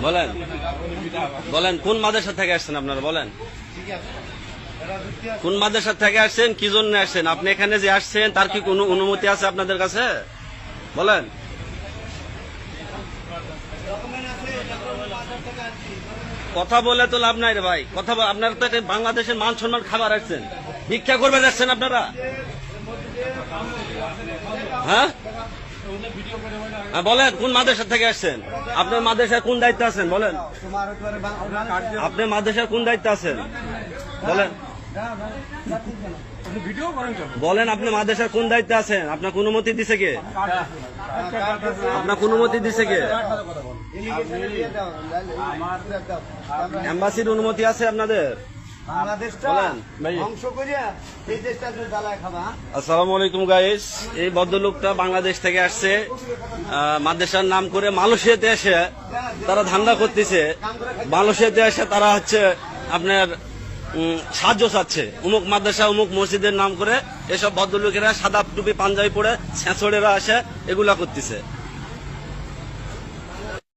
বলেন বলেন কোন মাদ্রাসা থেকে আসছেন আপনারা? বলেন কোন মাদ্রাসা থেকে আসছেন, কি জন্য আসছেন? আপনি এখানে যে আসছেন তার কি কোনো অনুমতি আছে আপনাদের কাছে? বলেন। কথা বলে তো লাভ নাই রে ভাই, কথা আপনারা তো বাংলাদেশের মান সম্মান খাবার আসছেন, ভিক্ষা করবে যাচ্ছেন আপনারা? হ্যাঁ বলেন কোন মাদ্রাসা থেকে আসছেন? আপনার মাদ্রাসার কোন দায়িত্বে আছেন? বলেন আপনি মাদ্রাসার কোন দায়িত্বে আছেন? বলেন বলেন আপনি মাদ্রাসার কোন দায়িত্বে আছেন? আপনার কোন অনুমতি দিছে কে? আপনার কোন অনুমতি দিছে কে? এম্বাসির অনুমতি আছে আপনাদের? আসসালামু আলাইকুম গাইস। এই ভদ্রলোকটা বাংলাদেশ থেকে আসছে, মাদ্রাসার নাম করে মালয়েশিয়াতে এসে তারা ধান্দা করতেছে। মালয়েশিয়াতে এসে তারা হচ্ছে আপনার সাহায্য চাচ্ছে, অমুক মাদ্রাসা অমুক মসজিদের নাম করে এসব ভদ্রলোকেরা সাদা টুপি পাঞ্জাবি পরে ছেঁচড়েরা আসে এগুলা করতেছে।